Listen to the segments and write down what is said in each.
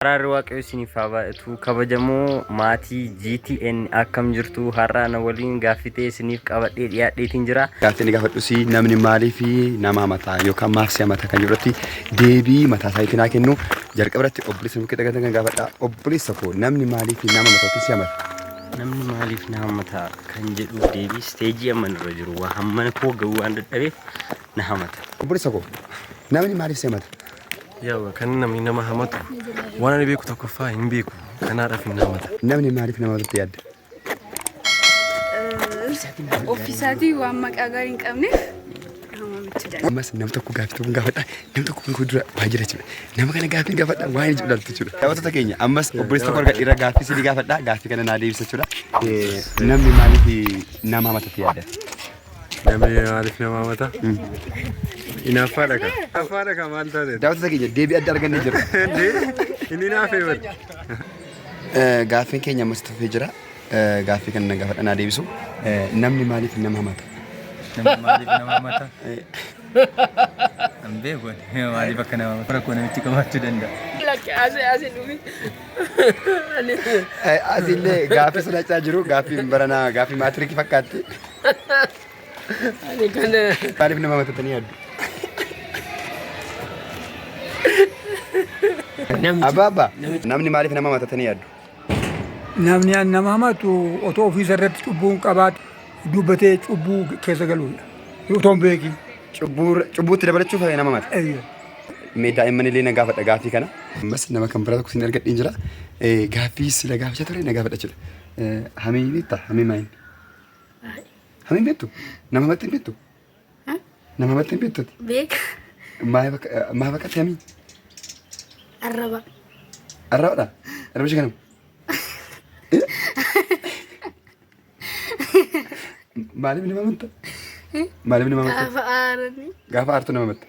Araarri waaqayyo isiniif haa baay'atu kabajamoo maatii GTN akkam jirtu har'a na waliin gaaffitee isiniif qabadhee dhiyaadheetiin jira. Gaaffii gaafadhu si namni maalii fi nama mataa yookaan maaf mataa kan jirratti deebii mataa isaatiin haa kennu. Jalqaba irratti obboleessa mukkee dhagatan kan gaafadha. Obboleessa koo namni maalii fi nama mataa si hamata? Namni maaliif nama mataa kan jedhu deebii steejii amma irra jiru waa hammana koo ga'uu waan dadhabeef na hamata. Obboleessa koo namni maaliif si hamata? Yawa kan namni nama hamatu waan ani beeku tokkoffaa hin beeku kanaadhaaf hin hamata. Namni maaliif nama hamatu yaadda? Ofiisaatii waan maqaa gaarii hin qabneef hamamichi ammas nama tokko gaaffii tokko gaafadha. Nama tokko kun dura waa jira jechuudha. Nama kana gaaffii gaafadha waan hin jiblaltu jechuudha. Daawwattoota keenya ammas obboleessa tokko argaa irra gaaffii si gaafadha. Gaaffii kana naa deebisa jechuudha. Namni maaliif nama hamata yaadda? Namni maaliif nama hamata? Inaaffaadha kan. Affaadha kan maal taate? Daawwattoota keenya deebii adda argannee jirra. Inni naafee bada. Gaaffiin keenya ammas tufee jira. Gaaffii kana gaafadha naa deebisu. Namni maaliif nama hamata? Namni maaliif nama hamata? An beeku maaliif akka nama hamata? Rakkoo namichi qabaachuu danda'a. Asillee gaaffii sodaachaa jiru. Gaaffii baranaa gaaffii maatiriikii fakkaatti. Maaliif nama hamatatanii yaaddu? Ababa namni maaliif nama hamatatanii yaaddu? Namni nama hamatu otoo ofiisa irratti cubbuun qabaate dubbatee cubbuu keessa galuudha. Otoo hin beekin. Cubbuutti dabalachuuf nama hamata. Daa'imman illee na gaafadha gaaffii kana. Ammas nama kan biraa tokko siin argadheen jira. Gaaffii sila gaafachaa ture na gaafadha jechuudha. Hamiin beektaa? Hamiin maayini? Hamiin beektu? Nama hamatti hin beektu? Nama hamatti hin beektu? beeka. Maaf akkatti hamiin? Arraba. Arrabadha? Arraba ishee kanam? Maaliif nama hamata? Maaliif nama hamata? Gaafa aarani. Gaafa aartu nama hamata?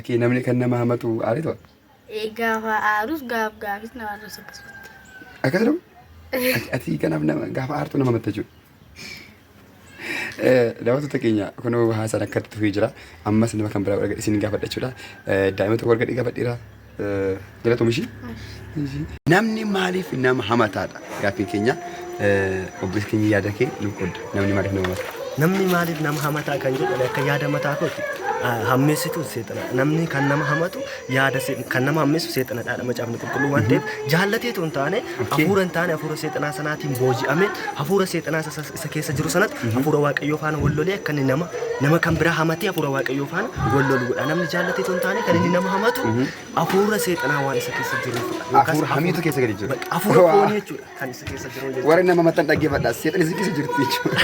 Akii namni kan nama hamatu aaritu? Gaafa aarus gaafis nama arrabsa akkasumatti. Akkas jedhamu? Ati kanaaf gaafa aartu nama hamata jechuudha. Daawwattoota keenya kunoo haasaan akkatti tufee jira. Ammas nama kan biraa warga isin gaafadha jechuudha. Daa'ima tokko warga gaafadheera. Galatoom ishii. Namni maaliif nama hamataadha? Gaaffiin keenya obboleessi keenya yaada kee nu qooda. Namni maaliif nama hamata? Namni maaliif nama hamataa kan jedhu akka yaada mataa kooti. Hammeessitu seexana. Namni kan nama hamatu yaada kan nama hammeessu seexanaadha macaafni qulqulluu waan ta'eef jaallateetu hin taane hafuura hin taane hafuura seexanaa sanaatiin booji'ame hafuura seexanaa isa keessa jiru sanatti hafuura waaqayyoo faana wallolee akka inni nama kan biraa hamatee hafuura waaqayyoo faana walloluudha. Namni jaallateetu hin taane kan inni nama hamatu hafuura seexanaa waan isa keessa jiruudha. Hafuura hamiitu keessa gadi jiru. Hafuura foonii jechuudha kan isa keessa jiru. Warri nama hamatan dhaggeeffadha seexanni isa keessa jirti jechuudha.